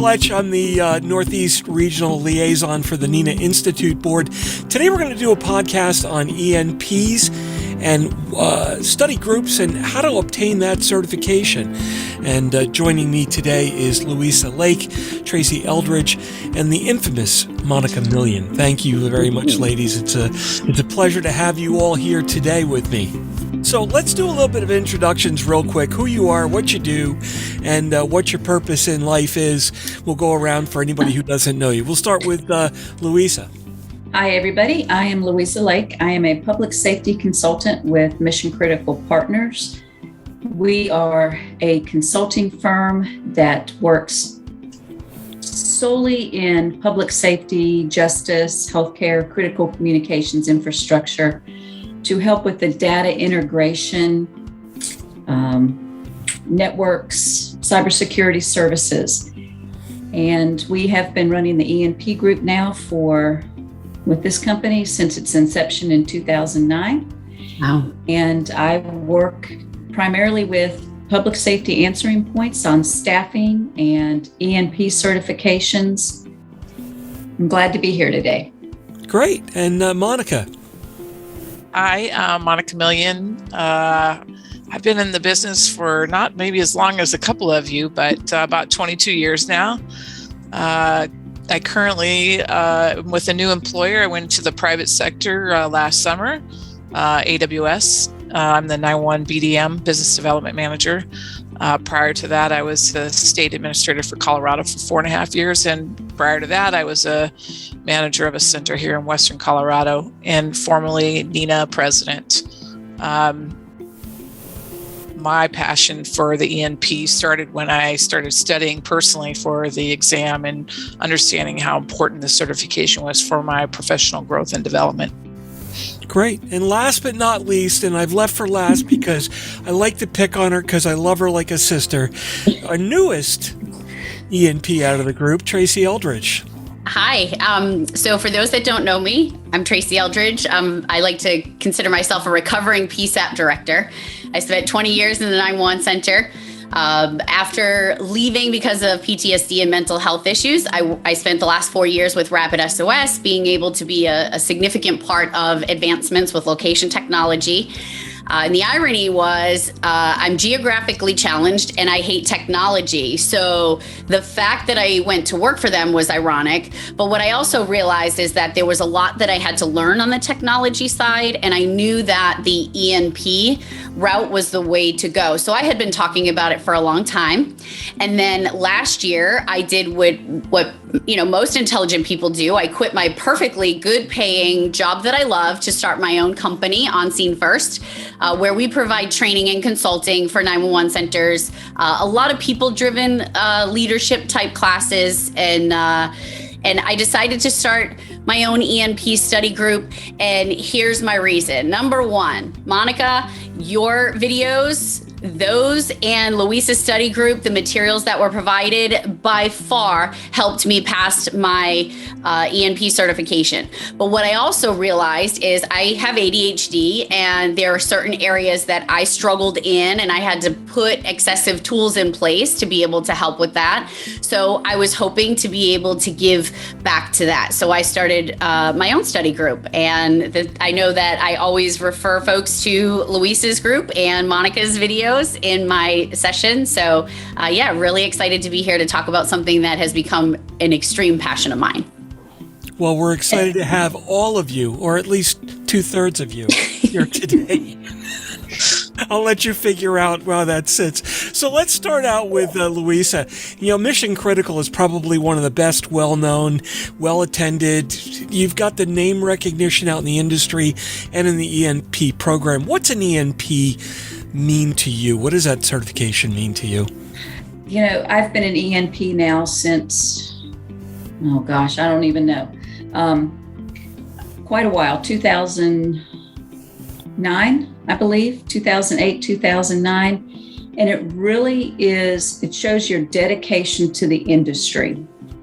Fletch. I'm the Northeast Regional Liaison for the NENA Institute Board. Today we're going to do a podcast on ENPs and study groups and how to obtain that certification. And joining me today is Louisa Lake, Tracy Eldridge, and the infamous Monica Million. Thank you very much, ladies. It's a pleasure to have you all here today with me. So let's do a little bit of introductions real quick. Who you are, what you do, and what your purpose in life is. We'll go around for anybody who doesn't know you. We'll start with Louisa. Hi, everybody. I am Louisa Lake. I am a public safety consultant with Mission Critical Partners. We are a consulting firm that works solely in public safety, justice, healthcare, critical communications infrastructure to help with the data integration, networks, cybersecurity services. And we have been running the ENP group now with this company since its inception in 2009. Wow. And I work primarily with public safety answering points on staffing and ENP certifications. I'm glad to be here today. Great. And Monica. Hi, I'm Monica Million. I've been in the business for not maybe as long as a couple of you, but about 22 years now. I currently am with a new employer. I went to the private sector last summer, AWS. I'm the 911 BDM, Business Development Manager. Prior to that, I was the state administrator for Colorado for 4.5 years. And prior to that, I was a manager of a center here in Western Colorado and formerly NENA president. My passion for the ENP started when I started studying personally for the exam and understanding how important the certification was for my professional growth and development. Great. And last but not least, and I've left for last because I like to pick on her because I love her like a sister, our newest ENP out of the group, Tracy Eldridge. Hi. So for those that don't know me, I'm Tracy Eldridge. I like to consider myself a recovering PSAP director. I spent 20 years in the 911 center. After leaving because of PTSD and mental health issues, I spent the last 4 years with Rapid SOS, being able to be a significant part of advancements with location technology. And the irony was I'm geographically challenged and I hate technology. So the fact that I went to work for them was ironic. But what I also realized is that there was a lot that I had to learn on the technology side. And I knew that the ENP route was the way to go. So I had been talking about it for a long time. And then last year I did what most intelligent people do. I quit my perfectly good paying job that I love to start my own company, On Scene First, where we provide training and consulting for 911 centers, a lot of people-driven leadership type classes, and I decided to start my own ENP study group. And here's my reason. Number one, Monica, your videos, those and Louisa's study group, the materials that were provided by far helped me pass my ENP certification. But what I also realized is I have ADHD and there are certain areas that I struggled in and I had to put excessive tools in place to be able to help with that. So I was hoping to be able to give back to that. So I started my own study group, and I know that I always refer folks to Louisa's group and Monica's videos in my session. So really excited to be here to talk about something that has become an extreme passion of mine. Well, we're excited to have all of you, or at least 2/3 of you, here today. I'll let you figure out how that sits. So let's start out with Louisa. Mission Critical is probably one of the best well-known, well-attended. You've got the name recognition out in the industry and in the ENP program. What's an ENP mean to you? What does that certification mean to you? I've been an ENP now since, I don't even know. Quite a while, 2009, I believe, 2008, 2009. And it really it shows your dedication to the industry,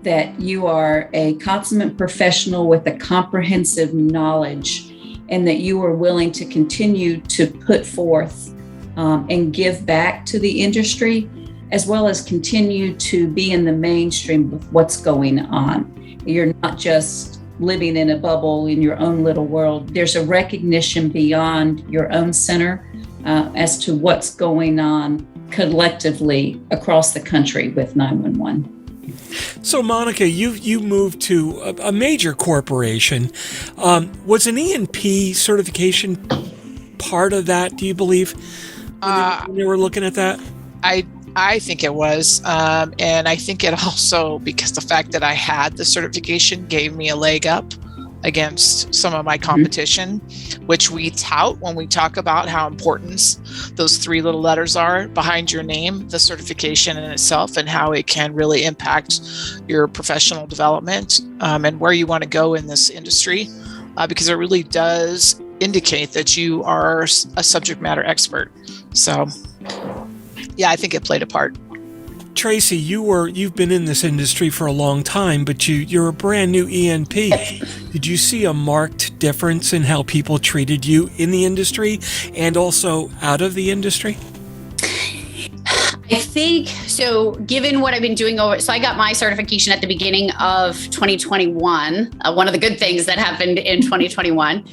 that you are a consummate professional with a comprehensive knowledge, and that you are willing to continue to put forth and give back to the industry as well as continue to be in the mainstream of what's going on. You're not just living in a bubble in your own little world. There's a recognition beyond your own center as to what's going on collectively across the country with 911. So, Monica, you moved to a major corporation. Was an ENP certification part of that, do you believe, when you were looking at that? I think it was. And I think it also, because the fact that I had the certification gave me a leg up against some of my competition, which we tout when we talk about how important those three little letters are behind your name, the certification in itself, and how it can really impact your professional development and where you want to go in this industry, because it really does indicate that you are a subject matter expert. So, yeah, I think it played a part. Tracy, you've been in this industry for a long time, but you're a brand new ENP. Did you see a marked difference in how people treated you in the industry and also out of the industry? I think so. Given what I've been doing so I got my certification at the beginning of 2021. One of the good things that happened in 2021.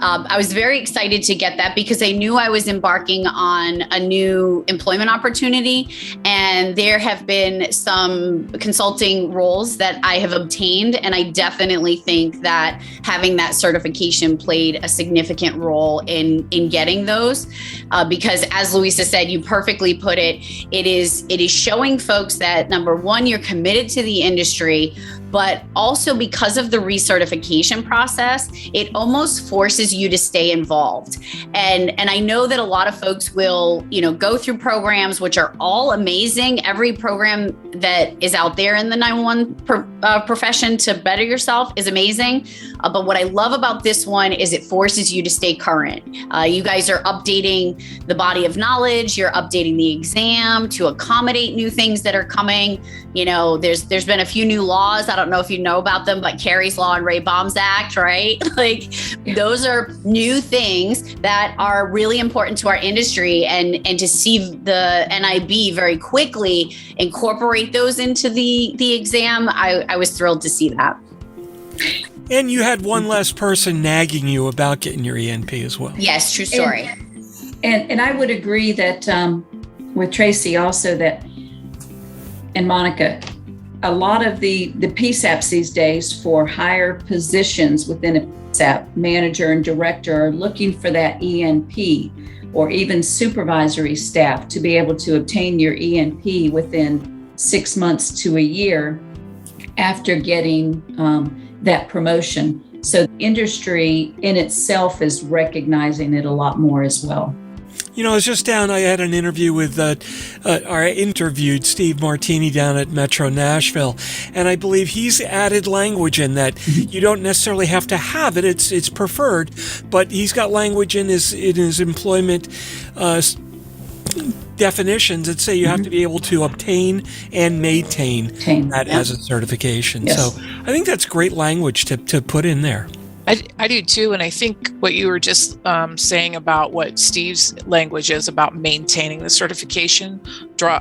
I was very excited to get that because I knew I was embarking on a new employment opportunity, and there have been some consulting roles that I have obtained, and I definitely think that having that certification played a significant role in getting those, because as Louisa said, you perfectly put it, it is showing folks that, number one, you're committed to the industry, but also because of the recertification process, it almost forces you to stay involved. And I know that a lot of folks will, go through programs, which are all amazing. Every program that is out there in the 911 profession to better yourself is amazing. But what I love about this one is it forces you to stay current. You guys are updating the body of knowledge. You're updating the exam to accommodate new things that are coming. There's been a few new laws. I don't know if you know about them, but Carey's Law and Ray Baum's Act, right? Those are new things that are really important to our industry, and to see the NIB very quickly incorporate those into the exam, I was thrilled to see that. And you had one less person nagging you about getting your ENP as well. Yes, true story. And I would agree that with Tracy also and Monica, a lot of the PSAPs these days for higher positions within a PSAP, manager and director, are looking for that ENP, or even supervisory staff, to be able to obtain your ENP within 6 months to a year after getting that promotion. So the industry in itself is recognizing it a lot more as well. I was just down, I had an interview with, I interviewed Steve Martini down at Metro Nashville, and I believe he's added language in that you don't necessarily have to have it, it's preferred, but he's got language in his employment definitions that say you have to be able to obtain and maintain that as a certification. Yes. So I think that's great language to put in there. I do too, and I think what you were just saying about what Steve's language is about maintaining the certification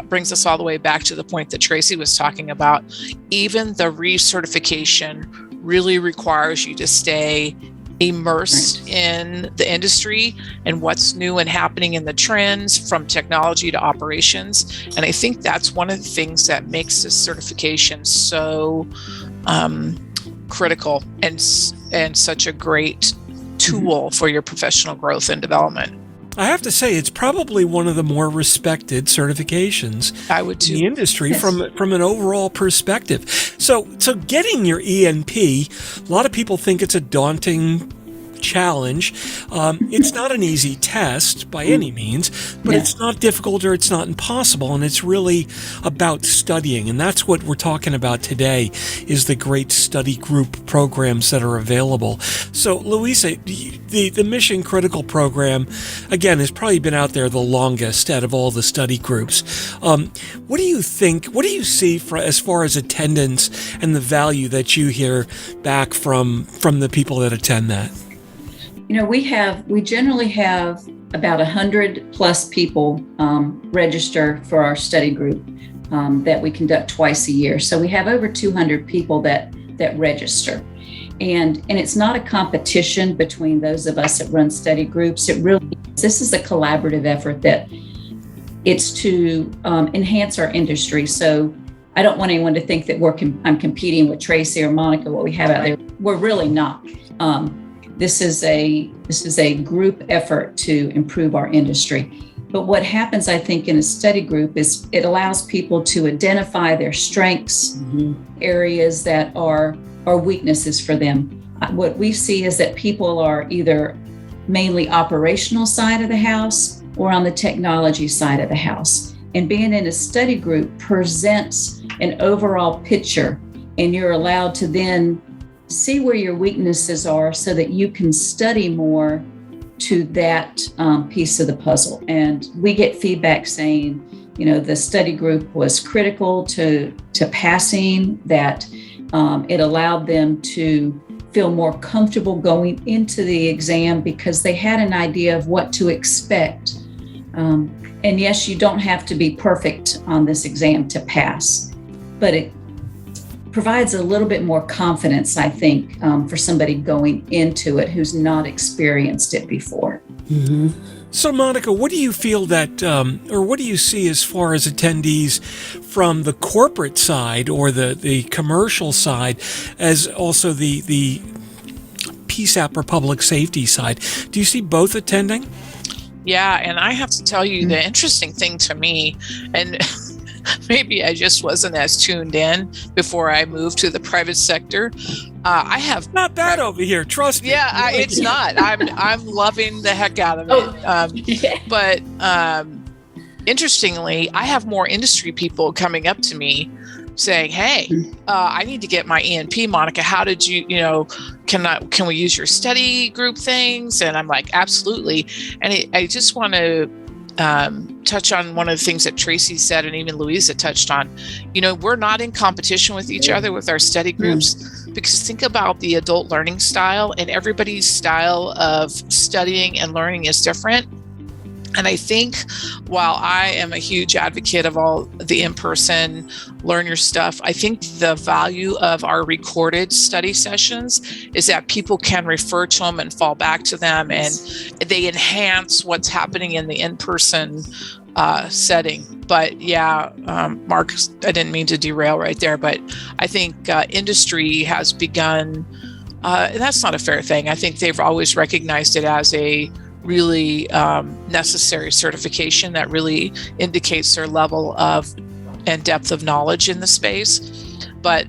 brings us all the way back to the point that Tracy was talking about. Even the recertification really requires you to stay immersed in the industry and what's new and happening in the trends, from technology to operations. And I think that's one of the things that makes this certification so critical and such a great tool for your professional growth and development. I have to say, it's probably one of the more respected certifications I would too. In the industry from an overall perspective. So getting your ENP, a lot of people think it's a daunting challenge. It's not an easy test by any means, but it's not difficult or it's not impossible, and it's really about studying, and that's what we're talking about today, is the great study group programs that are available. So Louisa, the Mission Critical program, again, has probably been out there the longest out of all the study groups. What do you think, what do you see as far as attendance and the value that you hear back from the people that attend that? We generally have about 100 plus people register for our study group that we conduct twice a year. So we have over 200 people that register. And it's not a competition between those of us that run study groups. This is a collaborative effort that it's to enhance our industry. So I don't want anyone to think that I'm competing with Tracy or Monica, what we have out there. We're really not. This is a group effort to improve our industry. But what happens, I think, in a study group is it allows people to identify their strengths, areas that are weaknesses for them. What we see is that people are either mainly operational side of the house or on the technology side of the house. And being in a study group presents an overall picture, and you're allowed to then see where your weaknesses are so that you can study more to that piece of the puzzle. And we get feedback saying, the study group was critical to passing, that it allowed them to feel more comfortable going into the exam because they had an idea of what to expect. And yes, you don't have to be perfect on this exam to pass, but it provides a little bit more confidence, I think, for somebody going into it who's not experienced it before. Mm-hmm. So, Monica, what do you feel that, or what do you see as far as attendees from the corporate side or the commercial side, as also the PSAP or public safety side? Do you see both attending? Yeah, and I have to tell you, the interesting thing to me, and maybe I just wasn't as tuned in before I moved to the private sector. I have not bad over here, trust me. Yeah, it's not. I'm loving the heck out of it. But interestingly, I have more industry people coming up to me saying, "Hey, I need to get my ENP, Monica. How did you? Can we use your study group things?" And I'm like, "Absolutely." And I just want to touch on one of the things that Tracy said, and even Louisa touched on. We're not in competition with each other with our study groups, because think about the adult learning style, and everybody's style of studying and learning is different. And I think while I am a huge advocate of all the in-person learn your stuff, I think the value of our recorded study sessions is that people can refer to them and fall back to them, and they enhance what's happening in the in-person setting. But yeah, Mark, I didn't mean to derail right there, but I think industry has begun, and that's not a fair thing. I think they've always recognized it as a really necessary certification that really indicates their level of and depth of knowledge in the space. But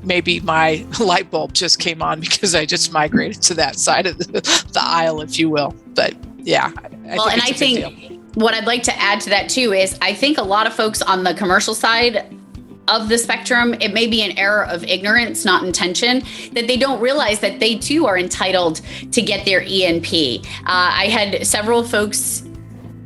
maybe my light bulb just came on because I just migrated to that side of the aisle, if you will. But yeah. I think what I'd like to add to that too is I think a lot of folks on the commercial side of the spectrum, it may be an error of ignorance, not intention, that they don't realize that they too are entitled to get their ENP. I had several folks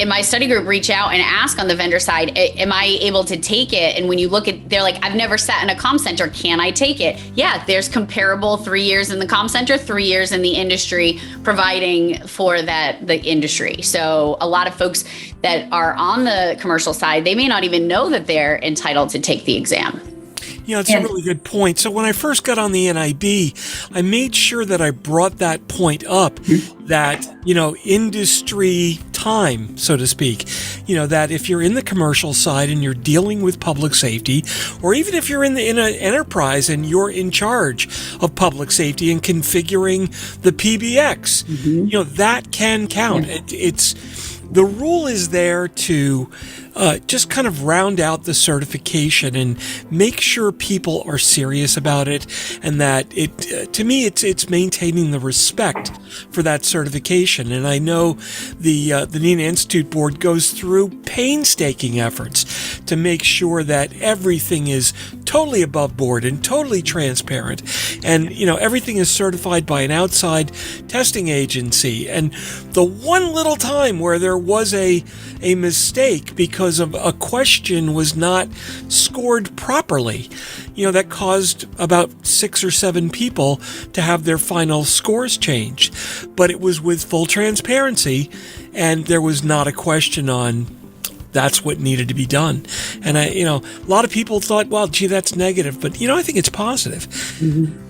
in my study group reach out and ask on the vendor side, am I able to take it? And when you look at, they're like, I've never sat in a comm center. Can I take it? Yeah, there's comparable 3 years in the comm center, 3 years in the industry, providing for the industry. So a lot of folks that are on the commercial side, they may not even know that they're entitled to take the exam. Yeah, it's a really good point. So when I first got on the NIB, I made sure that I brought that point up, that, industry time, so to speak, that if you're in the commercial side and you're dealing with public safety, or even if you're in an enterprise and you're in charge of public safety and configuring the PBX, that can count. It's the rule is there to just kind of round out the certification and make sure people are serious about it, and that to me it's maintaining the respect for that certification. And I know the NENA Institute Board goes through painstaking efforts to make sure that everything is totally above board and totally transparent, and everything is certified by an outside testing agency. And the one little time where there there was a mistake because of a question was not scored properly. That caused about 6 or 7 people to have their final scores changed. But it was with full transparency, and there was not a question on that's what needed to be done. And a lot of people thought, well, gee, that's negative, but I think it's positive. Mm-hmm.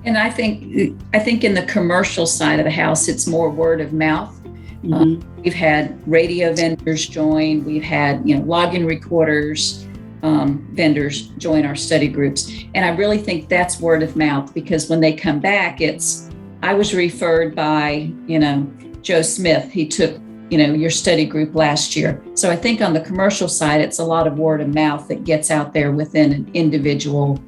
And I think in the commercial side of the house, it's more word of mouth. Mm-hmm. We've had radio vendors join. We've had login recorders vendors join our study groups, and I really think that's word of mouth, because when they come back, I was referred by Joe Smith. He took your study group last year. So I think on the commercial side, it's a lot of word of mouth that gets out there within an individual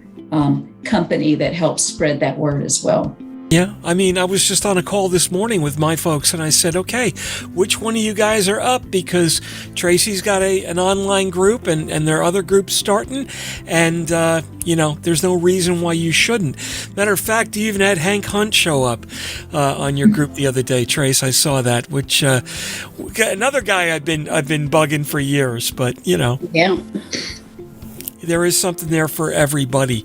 company that helps spread that word as well. Yeah, I was just on a call this morning with my folks, and I said, okay, which one of you guys are up? Because Tracy's got an online group, and there are other groups starting, and, there's no reason why you shouldn't. Matter of fact, you even had Hank Hunt show up on your group the other day, Trace. I saw that, which another guy I've been bugging for years, but, Yeah. There is something there for everybody.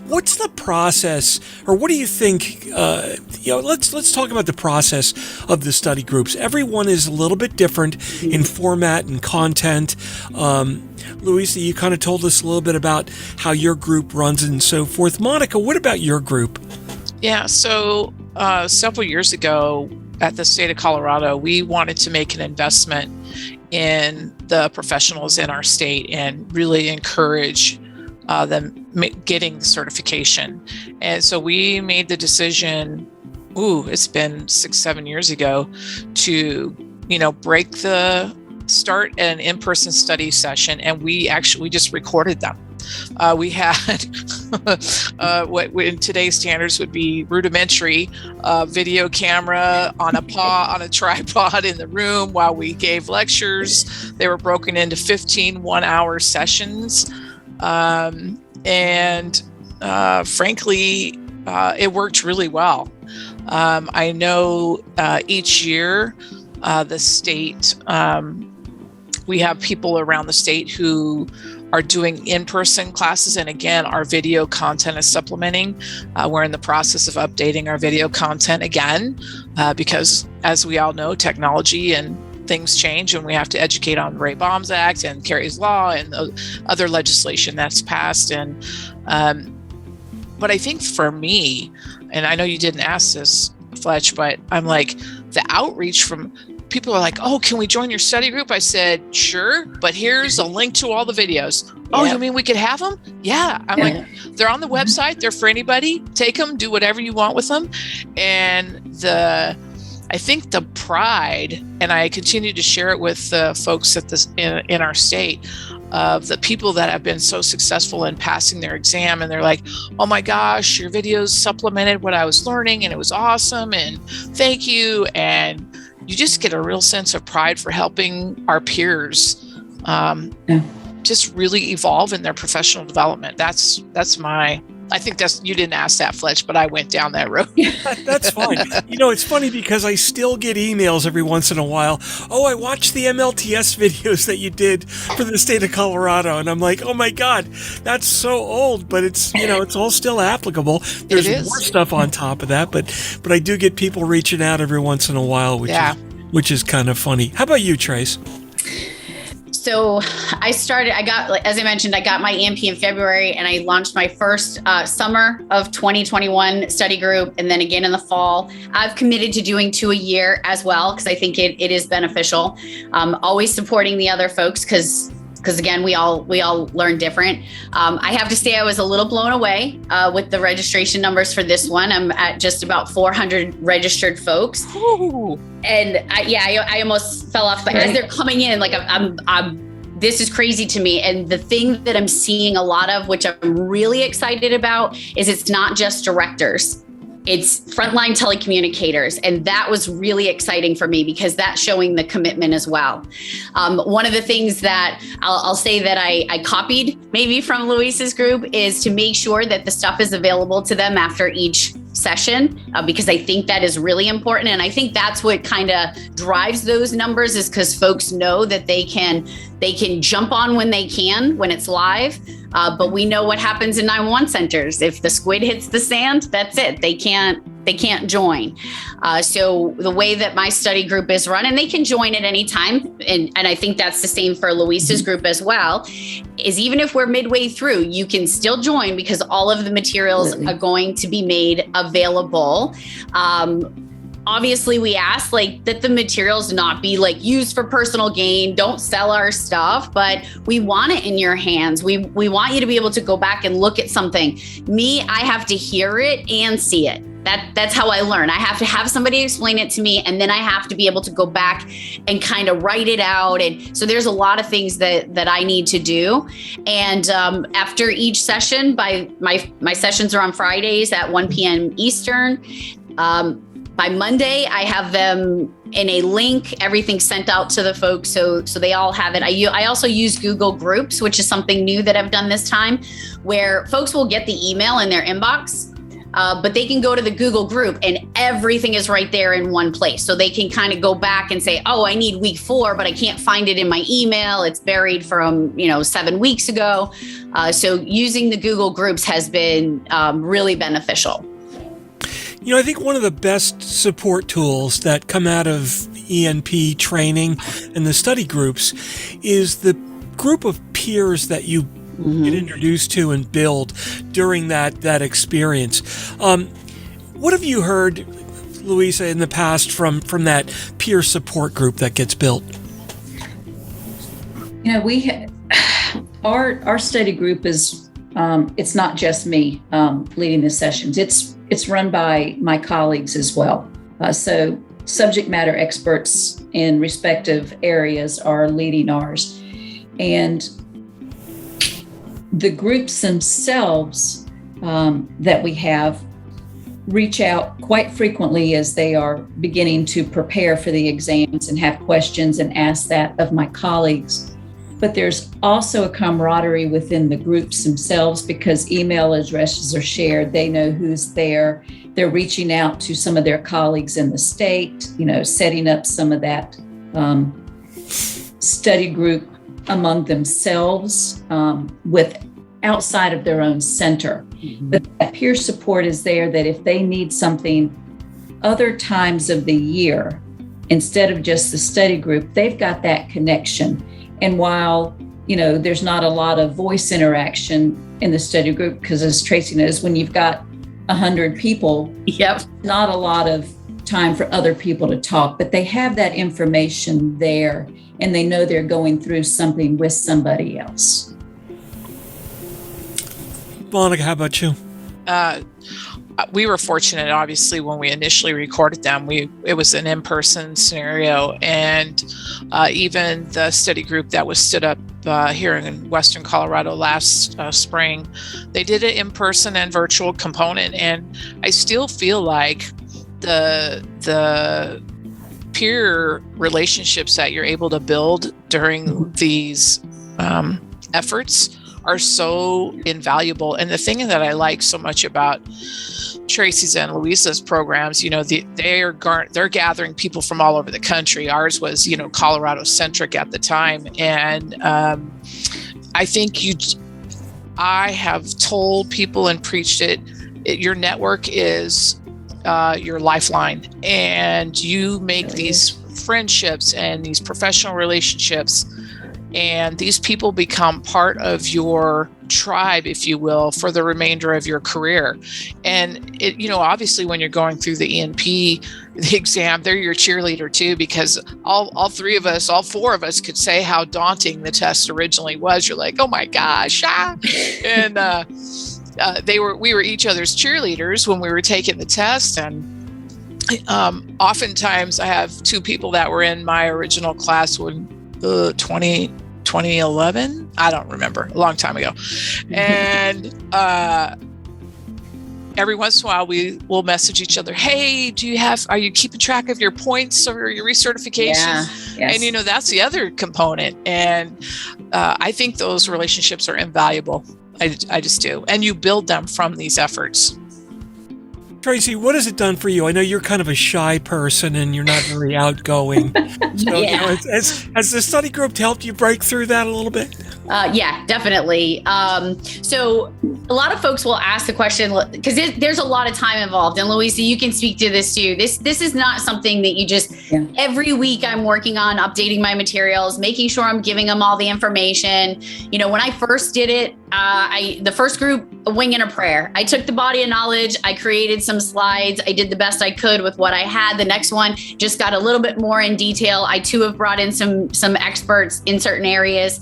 What's the process, or what do you think? Let's talk about the process of the study groups. Everyone is a little bit different in format and content. Louisa, you kind of told us a little bit about how your group runs and so forth. Monica, what about your group? Yeah, so several years ago at the state of Colorado, we wanted to make an investment in the professionals in our state and really encourage them getting the certification. And so we made the decision, it's been 6-7 years ago, to, start an in-person study session, and we just recorded them. We had what in today's standards would be rudimentary video camera on a tripod in the room while we gave lectures. They were broken into 15 one-hour sessions. Frankly, it worked really well. I know each year the state, we have people around the state who are doing in-person classes. And again, our video content is supplementing. We're in the process of updating our video content again, because as we all know, technology and things change, and we have to educate on the Ray Baum's Act and Kerry's Law and other legislation that's passed. And but I think for me, and I know you didn't ask this, Fletch, but I'm like, the outreach from people are like, oh, can we join your study group? I said, sure, but here's a link to all the videos. Oh, you mean we could have them? Yeah. I'm like, they're on the website. They're for anybody. Take them, do whatever you want with them. And I think the pride, and I continue to share it with folks at this in our state, of the people that have been so successful in passing their exam, and they're like, oh my gosh, your videos supplemented what I was learning, and it was awesome, and thank you. And you just get a real sense of pride for helping our peers just really evolve in their professional development. I think you didn't ask that, Fletch, but I went down that road. That's fine. It's funny because I still get emails every once in a while. Oh, I watched the MLTS videos that you did for the state of Colorado. And I'm like, oh my God, that's so old, but it's all still applicable. There's more stuff on top of that, but I do get people reaching out every once in a while, which is kind of funny. How about you, Trace? So as I mentioned, I got my ENP in February, and I launched my first summer of 2021 study group, and then again in the fall. I've committed to doing 2 a year as well, because I think it is beneficial. Always supporting the other folks, because again, we all learn different. I have to say I was a little blown away with the registration numbers for this one. I'm at just about 400 registered folks. Ooh. And I almost fell off. But as they're coming in, like this is crazy to me. And the thing that I'm seeing a lot of, which I'm really excited about, is it's not just directors. It's frontline telecommunicators. And that was really exciting for me, because that's showing the commitment as well. One of the things that I'll say that I copied maybe from Louisa's group is to make sure that the stuff is available to them after each session because I think that is really important. And I think that's what kind of drives those numbers, is because folks know that they can jump on when they can, when it's live. But we know what happens in 911 centers. If the squid hits the sand, that's it. They can't join. So the way that my study group is run, and they can join at any time, and I think that's the same for Louisa's group as well, is even if we're midway through, you can still join because all of the materials are going to be made available. Obviously, we ask that the materials not be used for personal gain. Don't sell our stuff, but we want it in your hands. We want you to be able to go back and look at something. I have to hear it and see it. That's how I learn. I have to have somebody explain it to me, and then I have to be able to go back and kind of write it out. And so there's a lot of things that I need to do. And after each session, my sessions are on Fridays at 1 p.m. Eastern. By Monday, I have them in a link, everything sent out to the folks so they all have it. I also use Google Groups, which is something new that I've done this time, where folks will get the email in their inbox, but they can go to the Google Group and everything is right there in one place. So they can kind of go back and say, oh, I need week 4, but I can't find it in my email. It's buried from 7 weeks ago. So using the Google Groups has been really beneficial. I think one of the best support tools that come out of ENP training and the study groups is the group of peers that you get introduced to and build during that experience. What have you heard, Louisa, in the past from that peer support group that gets built? Our study group is it's not just me leading the sessions. It's run by my colleagues as well. So subject matter experts in respective areas are leading ours. And the groups themselves that we have reach out quite frequently as they are beginning to prepare for the exams and have questions and ask that of my colleagues. But there's also a camaraderie within the groups themselves because email addresses are shared. They know who's there. They're reaching out to some of their colleagues in the state, setting up some of that study group among themselves with outside of their own center. But that peer support is there that if they need something other times of the year, instead of just the study group, they've got that connection. And while, there's not a lot of voice interaction in the study group, because as Tracy knows, when you've got 100 people, not a lot of time for other people to talk, but they have that information there and they know they're going through something with somebody else. Monica, how about you? We were fortunate, obviously, when we initially recorded them. It was an in-person scenario, and even the study group that was stood up here in Western Colorado last spring, they did an in-person and virtual component, and I still feel like the peer relationships that you're able to build during these efforts are so invaluable. And the thing that I like so much about Tracy's and Louisa's programs, they're gathering people from all over the country. Ours was, Colorado centric at the time. And I think I have told people and preached it, your network is your lifeline, and you make these friendships and these professional relationships, and these people become part of your tribe, if you will, for the remainder of your career. And obviously when you're going through the ENP, the exam, they're your cheerleader too, because all 4 of us could say how daunting the test originally was. You're like, oh my gosh, and we were each other's cheerleaders when we were taking the test. And oftentimes I have 2 people that were in my original class when 2011, I don't remember, a long time ago. And every once in a while we will message each other, hey, are you keeping track of your points or your recertification? Yeah, yes. And that's the other component. And I think those relationships are invaluable. I just do. And you build them from these efforts. Tracy, what has it done for you? I know you're kind of a shy person and you're not very outgoing. So, Yeah. Has the study group helped you break through that a little bit? Yeah, definitely. So a lot of folks will ask the question because there's a lot of time involved. And Louisa, you can speak to this too. This is not something that you just every week I'm working on updating my materials, making sure I'm giving them all the information. You know, when I first did it, the first group, a wing and a prayer. I took the body of knowledge. I created some slides. I did the best I could with what I had. The next one just got a little bit more in detail. I too have brought in some experts in certain areas.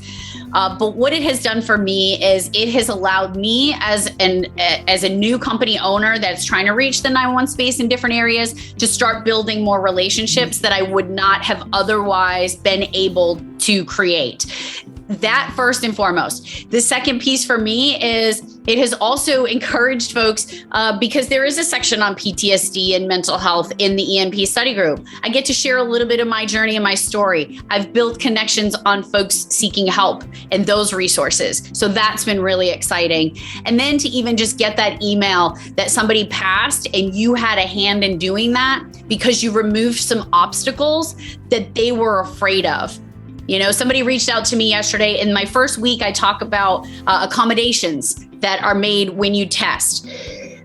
But what it has done for me is it has allowed me as a new company owner that's trying to reach the 911 space in different areas to start building more relationships that I would not have otherwise been able to create. That first and foremost. The second piece for me is it has also encouraged folks because there is a section on PTSD and mental health in the ENP study group. I get to share a little bit of my journey and my story. I've built connections on folks seeking help and those resources. So that's been really exciting. And then to even just get that email that somebody passed and you had a hand in doing that because you removed some obstacles that they were afraid of. You know, somebody reached out to me yesterday. In my first week, I talk about accommodations that are made when you test.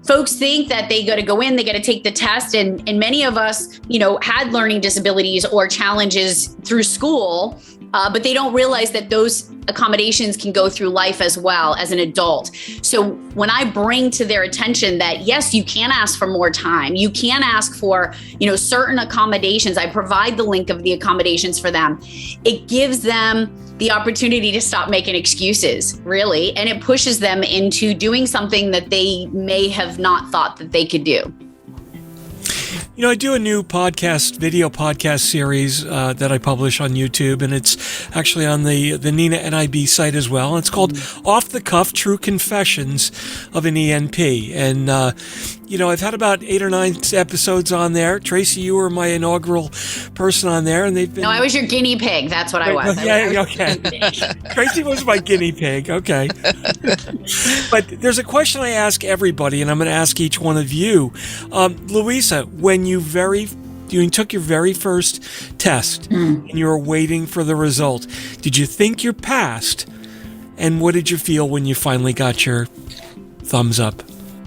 Folks think that they got to go in, they got to take the test. And many of us, you know, had learning disabilities or challenges through school, but they don't realize that those accommodations can go through life as well as an adult. So when I bring to their attention that, yes, you can ask for more time, you can ask for, you know, certain accommodations, I provide the link of the accommodations for them. It gives them the opportunity to stop making excuses, really, and it pushes them into doing something that they may have not thought that they could do. You know, I do a new video podcast series that I publish on YouTube, and it's actually on the NENA NIB site as well. It's called Off the Cuff, True Confessions of an ENP. And, you know, I've had about 8 or 9 episodes on there. Tracy, you were my inaugural person on there, and they've been... No, I was your guinea pig. That's what I was. Okay. Tracy was my guinea pig. Okay. But there's a question I ask everybody, and I'm going to ask each one of you. Louisa, when you took your very first test and you were waiting for the result, did you think you passed? And what did you feel when you finally got your thumbs up?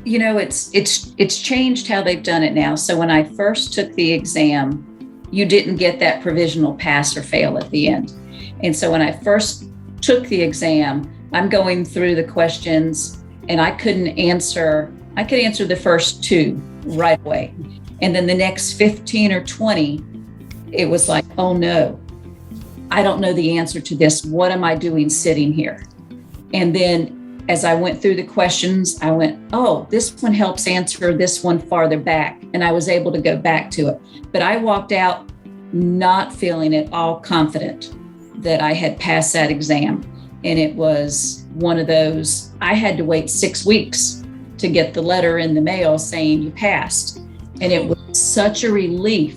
You know, it's changed how they've done it now. So when I first took the exam, you didn't get that provisional pass or fail at the end. And so when I first took the exam, I'm going through the questions and I could answer the first 2 right away. And then the next 15 or 20, it was like, oh no, I don't know the answer to this. What am I doing sitting here? And then as I went through the questions, I went, oh, this one helps answer this one farther back. And I was able to go back to it. But I walked out not feeling at all confident that I had passed that exam. And it was one of those, I had to wait 6 weeks to get the letter in the mail saying you passed. And it was such a relief.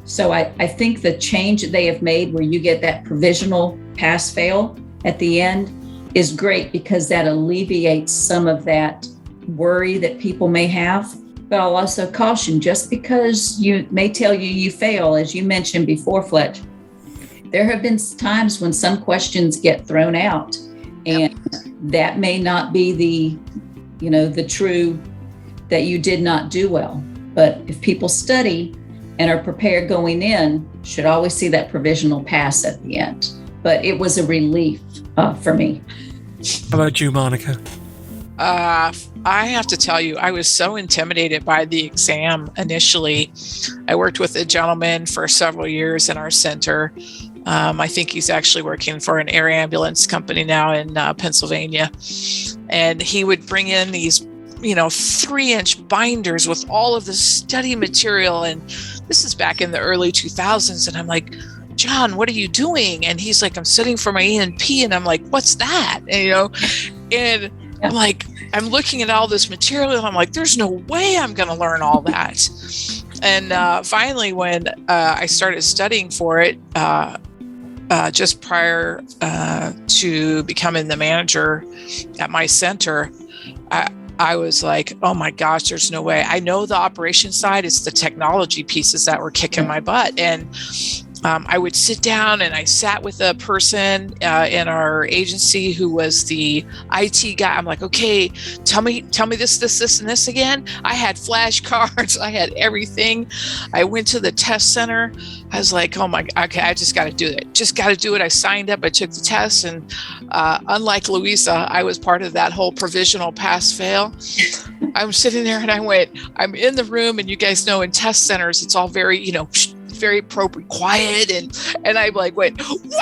So I think the change that they have made where you get that provisional pass fail at the end is great because that alleviates some of that worry that people may have. But I'll also caution, just because you may tell you fail, as you mentioned before, Fletch, there have been times when some questions get thrown out and that may not be the true that you did not do well. But if people study and are prepared going in, should always see that provisional pass at the end. But it was a relief for me. How about you, Monica? I have to tell you, I was so intimidated by the exam initially. I worked with a gentleman for several years in our center. I think he's actually working for an air ambulance company now in Pennsylvania. And he would bring in these 3-inch binders with all of the study material. And this is back in the early 2000s. And I'm like, John, what are you doing? And he's like, I'm studying for my ENP. And I'm like, what's that? And I'm like, I'm looking at all this material and I'm like, there's no way I'm going to learn all that. And finally, when I started studying for it, just prior to becoming the manager at my center, I was like, oh my gosh, there's no way. I know the operation side is the technology pieces that were kicking my butt. And I would sit down, and I sat with a person in our agency who was the IT guy. I'm like, okay, tell me this, and this again. I had flashcards. I had everything. I went to the test center. I was like, oh my, okay, I just got to do it. Just got to do it. I signed up. I took the test. And unlike Louisa, I was part of that whole provisional pass fail. I'm sitting there and I'm in the room, and you guys know in test centers, it's all very, very appropriate, quiet, and I went, wah!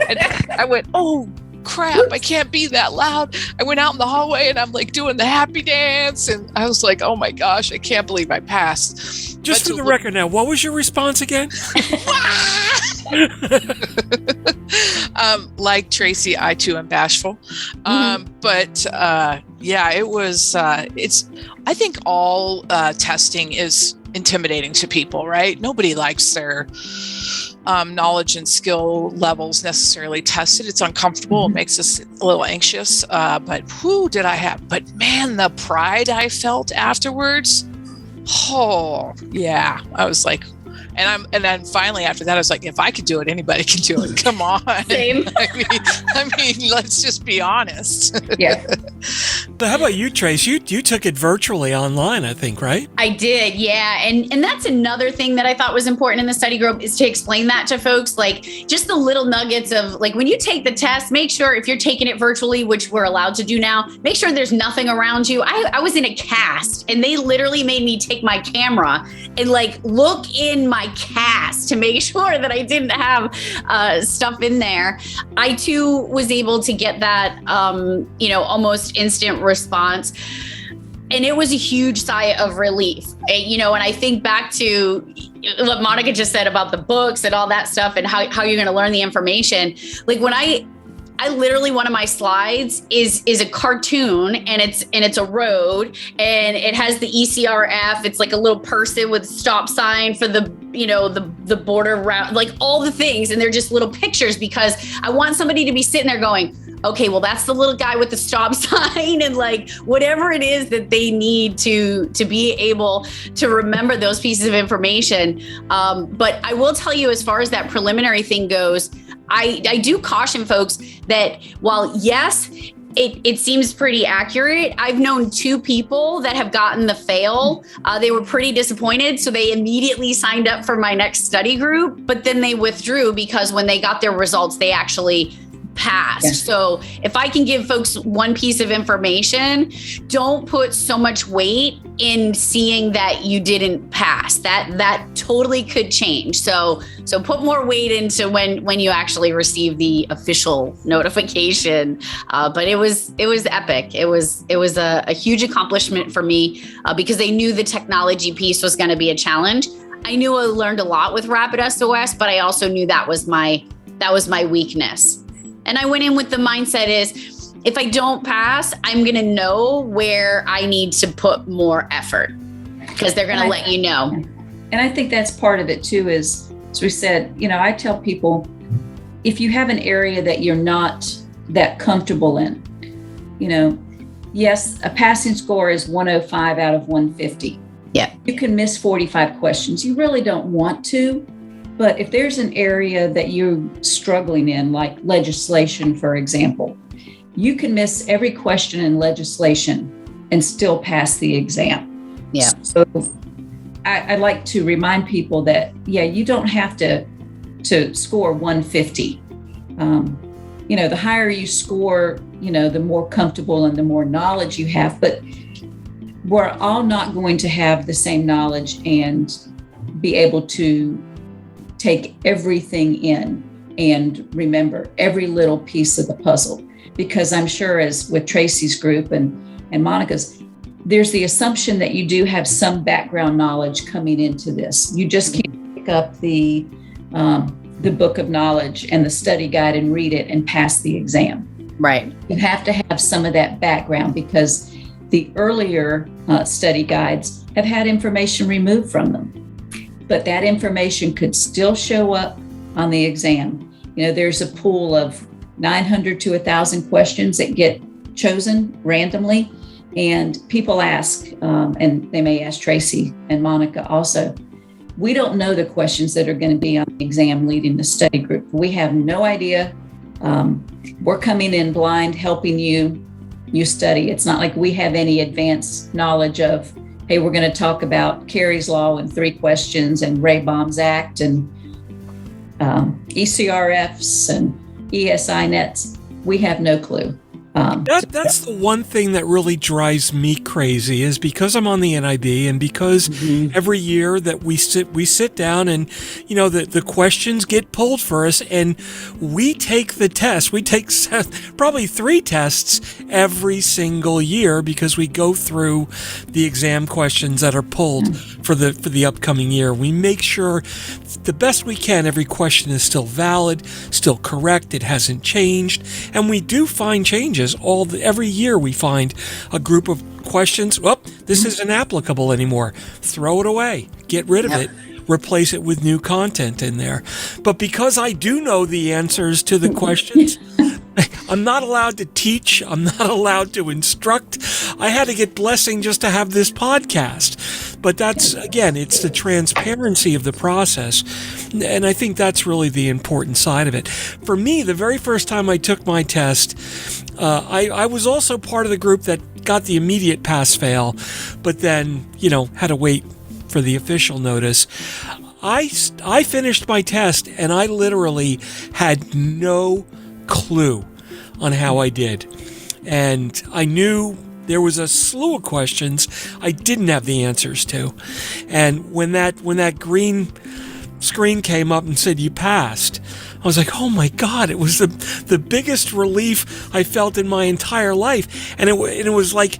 And I went, oh crap, I can't be that loud. I went out in the hallway, and I'm doing the happy dance, and I was like, oh my gosh, I can't believe I passed. Just for the record now, what was your response again? Like Tracy, I too am bashful. But yeah, it was, I think all testing is intimidating to people, right? Nobody likes their knowledge and skill levels necessarily tested. It's uncomfortable. It makes us a little anxious. But who did I have? But man, the pride I felt afterwards. Oh yeah, I was like, and then finally after that, I was like, if I could do it, anybody can do it. Come on. Same. I mean, let's just be honest. Yeah. So how about you, Trace? You took it virtually online, I think, right? I did, yeah. And that's another thing that I thought was important in the study group is to explain that to folks, just the little nuggets of when you take the test, make sure if you're taking it virtually, which we're allowed to do now, make sure there's nothing around you. I was in a cast, and they literally made me take my camera and look in my cast to make sure that I didn't have stuff in there. I too was able to get that, almost instant response. And it was a huge sigh of relief, and I think back to what Monica just said about the books and all that stuff and how you're going to learn the information. When I literally, one of my slides is a cartoon, and it's a road, and it has the ECRF. It's like a little person with a stop sign for the border route, all the things. And they're just little pictures because I want somebody to be sitting there going, okay, well, that's the little guy with the stop sign, and whatever it is that they need to be able to remember those pieces of information. But I will tell you, as far as that preliminary thing goes, I do caution folks that while yes, it seems pretty accurate. I've known 2 people that have gotten the fail. They were pretty disappointed, so they immediately signed up for my next study group, but then they withdrew because when they got their results, they actually passed. Yeah. So if I can give folks one piece of information, don't put so much weight in seeing that you didn't pass. That totally could change. So put more weight into when you actually receive the official notification. But it was epic. It was a huge accomplishment for me because they knew the technology piece was going to be a challenge. I knew I learned a lot with Rapid SOS, but I also knew that was my weakness. And I went in with the mindset is, if I don't pass, I'm going to know where I need to put more effort because they're going to let you know. And I think that's part of it too, is, as we said, I tell people, if you have an area that you're not that comfortable in, yes, a passing score is 105 out of 150. Yeah. You can miss 45 questions. You really don't want to. But if there's an area that you're struggling in, like legislation, for example, you can miss every question in legislation and still pass the exam. Yeah. So I like to remind people that, you don't have to score 150. The higher you score, the more comfortable and the more knowledge you have. But we're all not going to have the same knowledge and be able to take everything in and remember every little piece of the puzzle. Because I'm sure, as with Tracy's group and Monica's, there's the assumption that you do have some background knowledge coming into this. You just can't pick up the book of knowledge and the study guide and read it and pass the exam. Right. You have to have some of that background because the earlier study guides have had information removed from them. But that information could still show up on the exam. There's a pool of 900 to 1,000 questions that get chosen randomly. And people ask, and they may ask Tracy and Monica also, we don't know the questions that are going to be on the exam leading the study group. We have no idea. We're coming in blind, helping you study. It's not like we have any advanced knowledge of, hey, we're going to talk about Carey's Law in 3 questions and Ray Baum's Act and ECRFs and ESI nets. We have no clue. That's the one thing that really drives me crazy is because I'm on the NIB and because every year that we sit down and, the questions get pulled for us and we take the test. We take probably 3 tests every single year because we go through the exam questions that are pulled for the upcoming year. We make sure the best we can, every question is still valid, still correct, it hasn't changed, and we do find changes. Every year we find a group of questions, this isn't applicable anymore. Throw it away. Get rid of it. Replace it with new content in there. But because I do know the answers to the questions, I'm not allowed to teach. I'm not allowed to instruct. I had to get blessing just to have this podcast. But that's, again, it's the transparency of the process. And I think that's really the important side of it. For me, the very first time I took my test, I was also part of the group that got the immediate pass-fail, but then, had to wait for the official notice. I finished my test and I literally had no clue on how I did. And I knew there was a slew of questions I didn't have the answers to. And when that green screen came up and said you passed, I was like, oh my God, it was the biggest relief I felt in my entire life. And it was like,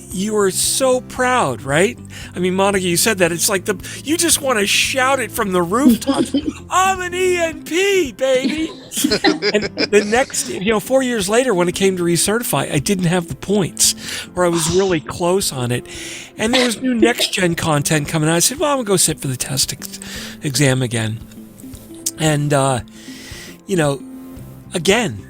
you were so proud, right? I mean, Monica, you said that. It's like you just want to shout it from the rooftops. I'm an ENP, baby. And the next, 4 years later, when it came to recertify, I didn't have the points, or I was really close on it. And there was new next-gen content coming out. I said, well, I'm going to go sit for the test exam again. And, again,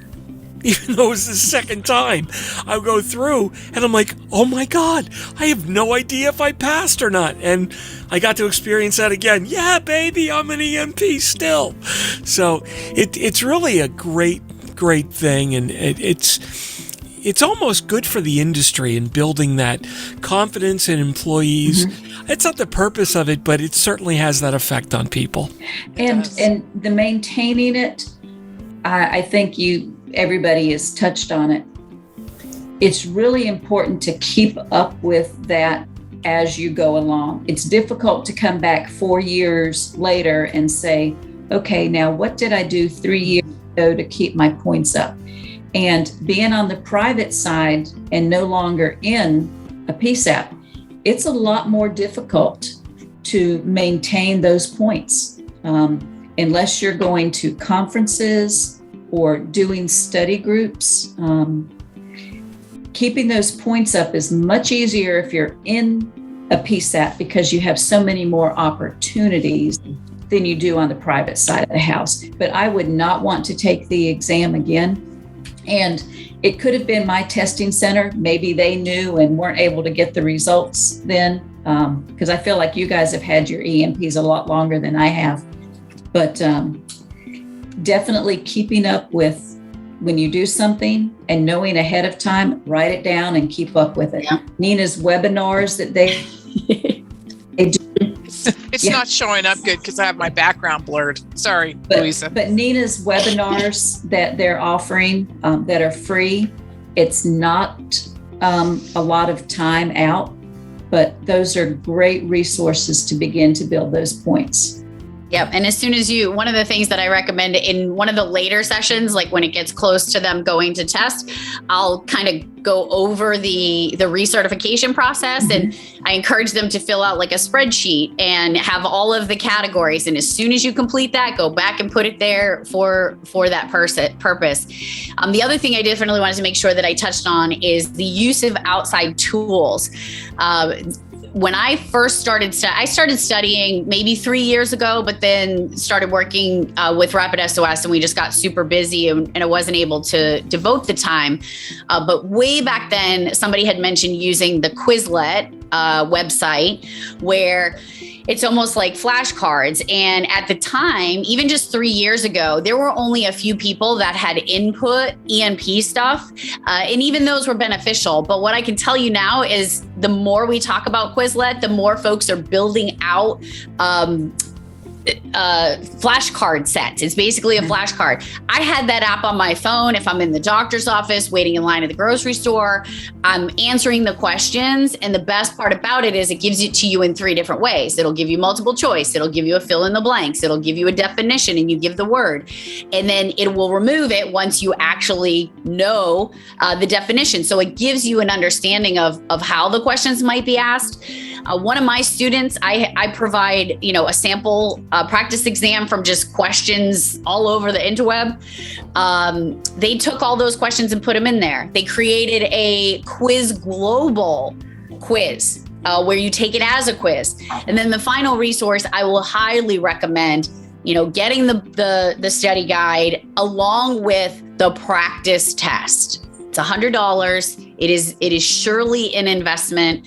even though it was the second time, I go through and I'm like, oh my God, I have no idea if I passed or not. And I got to experience that again. Yeah, baby, I'm an ENP still. So it's really a great thing. And it's almost good for the industry in building that confidence in employees. It's not the purpose of it, but it certainly has that effect on people. And the maintaining it, I think everybody has touched on it. It's really important to keep up with that as you go along. It's difficult to come back 4 years later and say, okay, now what did I do 3 years ago to keep my points up? And being on the private side and no longer in a PSAP, it's a lot more difficult to maintain those points unless you're going to conferences or doing study groups. Keeping those points up is much easier if you're in a PSAP because you have so many more opportunities than you do on the private side of the house. But I would not want to take the exam again. And it could have been my testing center. Maybe they knew and weren't able to get the results then, because I feel like you guys have had your EMPs a lot longer than I have. But definitely keeping up with when you do something and knowing ahead of time, write it down and keep up with it. Yeah. NENA's webinars that they do. It's not showing up good because I have my background blurred. Sorry, Louisa. But NENA's webinars that they're offering that are free, it's not a lot of time out, but those are great resources to begin to build those points. Yep. And as soon as one of the things that I recommend in one of the later sessions, like when it gets close to them going to test, I'll kind of go over the recertification process. And I encourage them to fill out like a spreadsheet and have all of the categories. And as soon as you complete that, go back and put it there for that purpose. The other thing I definitely wanted to make sure that I touched on is the use of outside tools. when I first started, I started studying maybe 3 years ago, but then started working with Rapid SOS, and we just got super busy, and I wasn't able to devote the time. But way back then, somebody had mentioned using the Quizlet website, where it's almost like flashcards. And at the time, even just 3 years ago, there were only a few people that had input ENP stuff. And even those were beneficial. But what I can tell you now is the more we talk about Quizlet, the more folks are building out flashcard sets. It's basically a flashcard. I had that app on my phone. If I'm in the doctor's office, waiting in line at the grocery store, I'm answering the questions. And the best part about it is it gives it to you in 3 different ways. It'll give you multiple choice. It'll give you a fill in the blanks. It'll give you a definition and you give the word. And then it will remove it once you actually know the definition. So it gives you an understanding of how the questions might be asked. One of my students, I provide, a sample practice exam from just questions all over the interweb. They took all those questions and put them in there. They created a quiz global quiz where you take it as a quiz. And then the final resource, I will highly recommend, getting the study guide along with the practice test. It's $100. It is surely an investment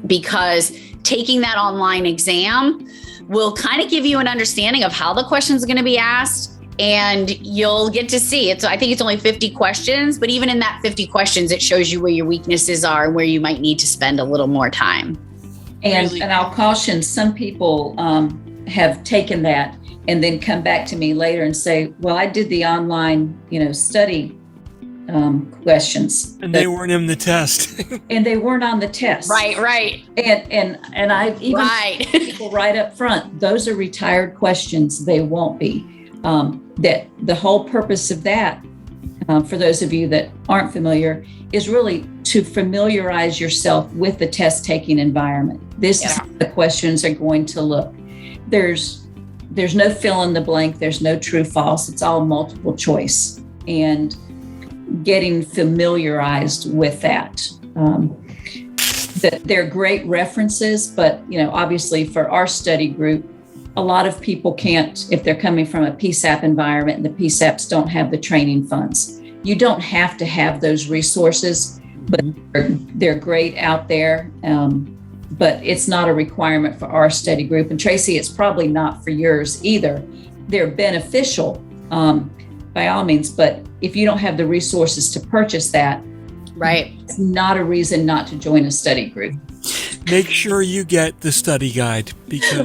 because taking that online exam will kind of give you an understanding of how the questions are going to be asked, and you'll get to see it. So I think it's only 50 questions, but even in that 50 questions, it shows you where your weaknesses are and where you might need to spend a little more time. And I'll caution, some people have taken that and then come back to me later and say, well, I did the online, study questions. And they weren't in the test. And they weren't on the test. Right. And I've even people right up front, those are retired questions. They won't be. That the whole purpose of that, for those of you that aren't familiar, is really to familiarize yourself with the test taking environment. This is how the questions are going to look. There's no fill in the blank. There's no true false. It's all multiple choice. And getting familiarized with that. That they're great references, but obviously for our study group, a lot of people can't, if they're coming from a PSAP environment and the PSAPs don't have the training funds. You don't have to have those resources, but they're great out there. But it's not a requirement for our study group. And Tracy, it's probably not for yours either. They're beneficial by all means, but if you don't have the resources to purchase that, right, it's not a reason not to join a study group. Make sure you get the study guide, because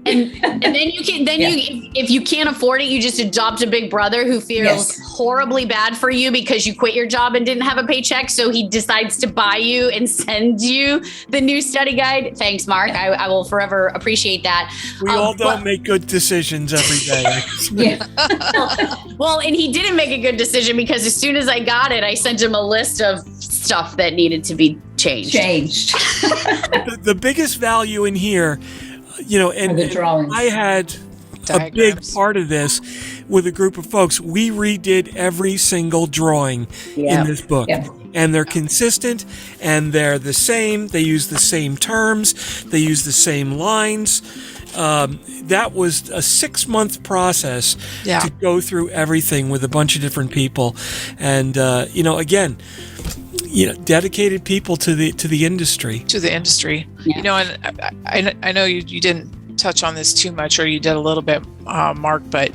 and then you can you, if you can't afford it, you just adopt a big brother who feels horribly bad for you because you quit your job and didn't have a paycheck, so he decides to buy you and send you the new study guide. Thanks, Mark. I will forever appreciate that. We all don't make good decisions every day. Well, and he didn't make a good decision because as soon as I got it, I sent him a list of stuff that needed to be changed. The biggest value in here, and I had a big part of this with a group of folks. We redid every single drawing in this book. And they're consistent and they're the same. They use the same terms. They use the same lines. That was a 6-month process to go through everything with a bunch of different people. And, again, dedicated people to the industry. To the industry. Yeah. And I know you didn't touch on this too much, or you did a little bit, Mark, but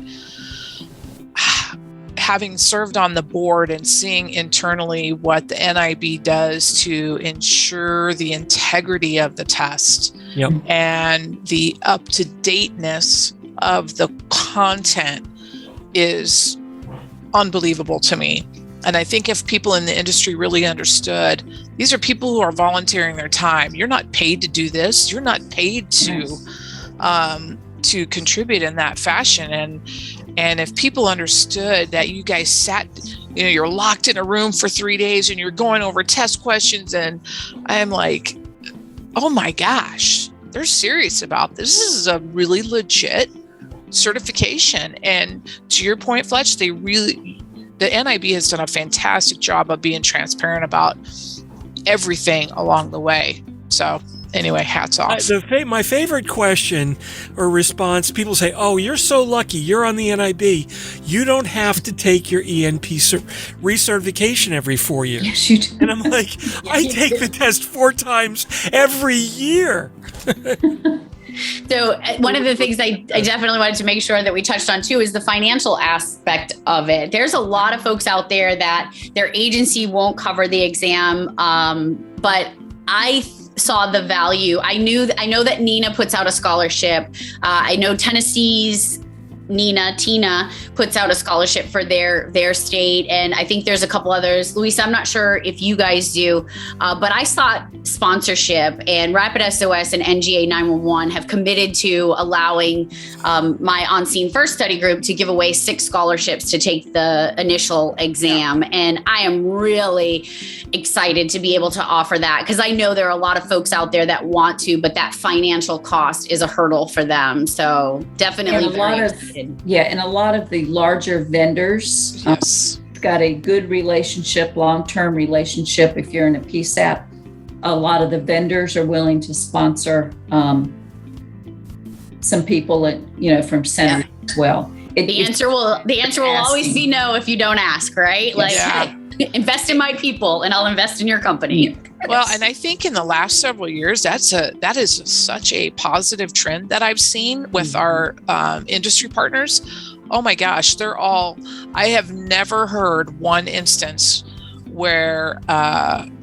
having served on the board and seeing internally what the NIB does to ensure the integrity of the test and the up-to-dateness of the content is unbelievable to me. And I think if people in the industry really understood, these are people who are volunteering their time. You're not paid to do this. You're not paid to contribute in that fashion. And if people understood that you guys sat, you're locked in a room for 3 days and you're going over test questions, and I'm like, oh my gosh, they're serious about this. This is a really legit certification. And to your point, Fletch, the NIB has done a fantastic job of being transparent about everything along the way. So anyway, hats off. My favorite question or response, people say, "Oh, you're so lucky. You're on the NIB. You don't have to take your ENP recertification every 4 years." Yes, you do. And I'm like, I take the test 4 times every year. So one of the things I definitely wanted to make sure that we touched on too is the financial aspect of it. There's a lot of folks out there that their agency won't cover the exam, but I saw the value. I know that NENA puts out a scholarship. I know Tennessee's TINA puts out a scholarship for their state. And I think there's a couple others. Louisa, I'm not sure if you guys do, but I sought sponsorship, and Rapid SOS and NGA 911 have committed to allowing my On Scene First study group to give away 6 scholarships to take the initial exam. Yeah. And I am really excited to be able to offer that, because I know there are a lot of folks out there that want to, but that financial cost is a hurdle for them. So definitely and a lot of the larger vendors got a good relationship, long-term relationship. If you're in a PSAP, a lot of the vendors are willing to sponsor some people from centers as well. The answer will always be no if you don't ask, right? Like, hey, invest in my people and I'll invest in your company. Well, and I think in the last several years, that is such a positive trend that I've seen with our industry partners. Oh my gosh, I have never heard one instance where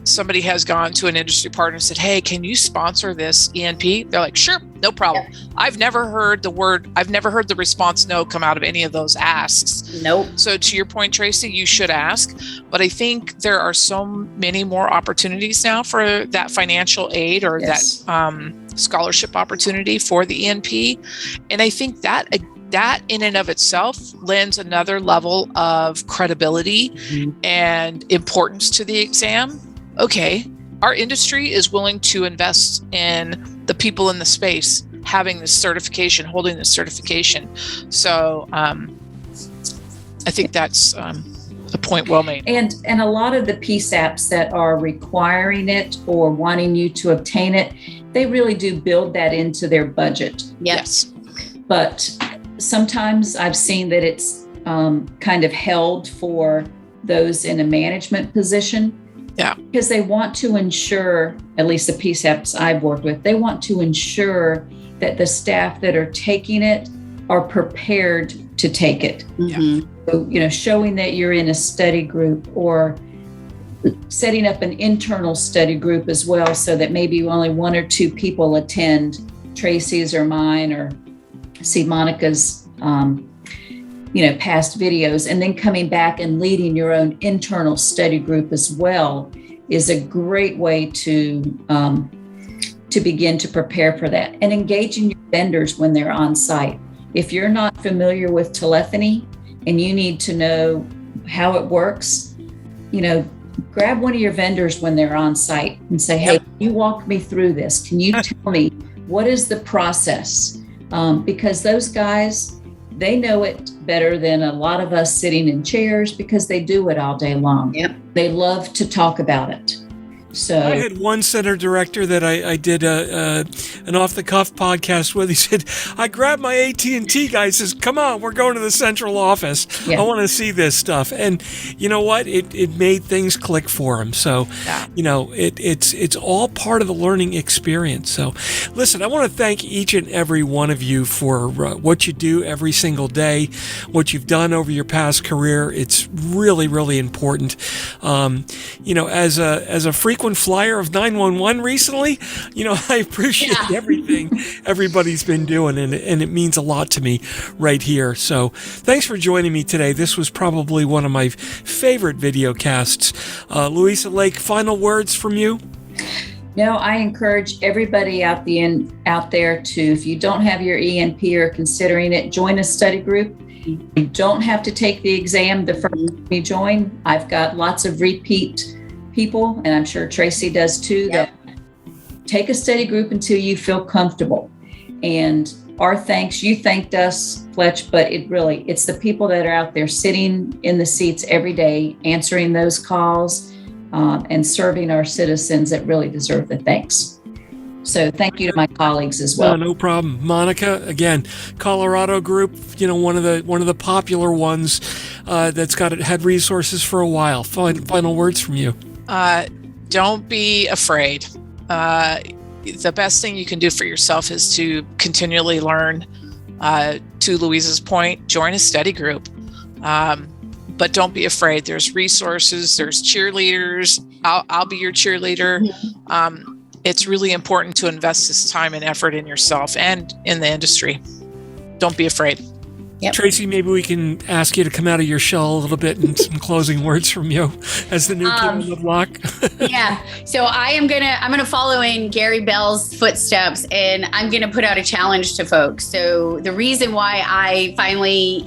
somebody has gone to an industry partner and said, "Hey, can you sponsor this ENP?" They're like, "Sure, no problem." Yeah. I've never heard the response no come out of any of those asks. Nope. So to your point, Tracy, you should ask. But I think there are so many more opportunities now for that financial aid or that scholarship opportunity for the ENP. And I think that in and of itself lends another level of credibility and importance to the exam. Okay, our industry is willing to invest in the people in the space having this certification, holding this certification. So I think that's a point well made. And a lot of the PSAPs that are requiring it or wanting you to obtain it, they really do build that into their budget. Yes. But sometimes I've seen that it's kind of held for those in a management position. Yeah. Because they want to ensure, at least the PSAPs I've worked with, they want to ensure that the staff that are taking it are prepared to take it. Mm-hmm. So, showing that you're in a study group or setting up an internal study group as well, so that maybe only 1 or 2 people attend Tracy's or mine or see Monica's, past videos, and then coming back and leading your own internal study group as well is a great way to begin to prepare for that, and engaging your vendors when they're on site. If you're not familiar with telephony and you need to know how it works, grab one of your vendors when they're on site and say, "Hey, can you walk me through this? Can you tell me what is the process?" Because those guys, they know it better than a lot of us sitting in chairs, because they do it all day long. Yep. They love to talk about it. So I had one center director that I did an off-the-cuff podcast with. He said, I grabbed my AT&T guy, says, "Come on, we're going to the central office. I want to see this stuff." And you know what? It made things click for him. So, it's all part of the learning experience. So, listen, I want to thank each and every one of you for what you do every single day, what you've done over your past career. It's really, really important. As a frequent flyer of 911 recently, I appreciate everything everybody's been doing, and it means a lot to me right here. So thanks for joining me today. This was probably one of my favorite video casts. Louisa Lake, final words from you? No, I encourage everybody out there to, if you don't have your ENP or considering it, join a study group. You don't have to take the exam the first time you join. I've got lots of repeat people, and I'm sure Tracy does too, that take a study group until you feel comfortable. And our thanks, you thanked us, Fletch, but it's the people that are out there sitting in the seats every day, answering those calls and serving our citizens that really deserve the thanks. So thank you to my colleagues as well. No problem. Monica, again, Colorado group, one of the popular ones that's had resources for a while. Final words from you. Don't be afraid. The best thing you can do for yourself is to continually learn. To Louisa's point, join a study group. But don't be afraid. There's resources, there's cheerleaders. I'll be your cheerleader. It's really important to invest this time and effort in yourself and in the industry. Don't be afraid. Yep. Tracy, maybe we can ask you to come out of your shell a little bit and some closing words from you as the new kid on the block. Yeah. So I'm gonna follow in Gary Bell's footsteps, and I'm gonna put out a challenge to folks. So the reason why I finally,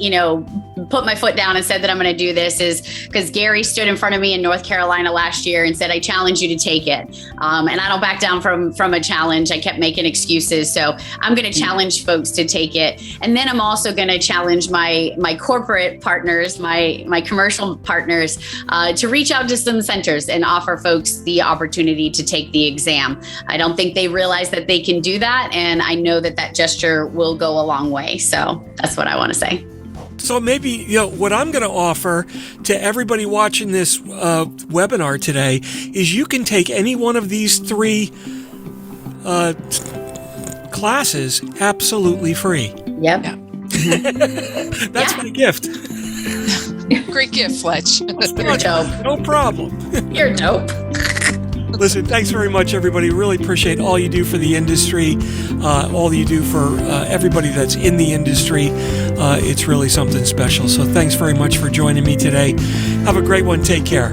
put my foot down and said that I'm going to do this is because Gary stood in front of me in North Carolina last year and said, I challenge you to take it. And I don't back down from a challenge. I kept making excuses. So I'm going to challenge folks to take it. And then I'm also going to challenge my corporate partners, my commercial partners, to reach out to some centers and offer folks the opportunity to take the exam. I don't think they realize that they can do that. And I know that gesture will go a long way. So that's what I want to say. So maybe, what I'm going to offer to everybody watching this webinar today is you can take any one of these 3 classes absolutely free. Yep. Yeah. That's my gift. Great gift, Fletch. You're dope. No problem. You're dope. Listen, thanks very much, everybody. Really appreciate all you do for the industry, all you do for everybody that's in the industry. It's really something special. So thanks very much for joining me today. Have a great one. Take care.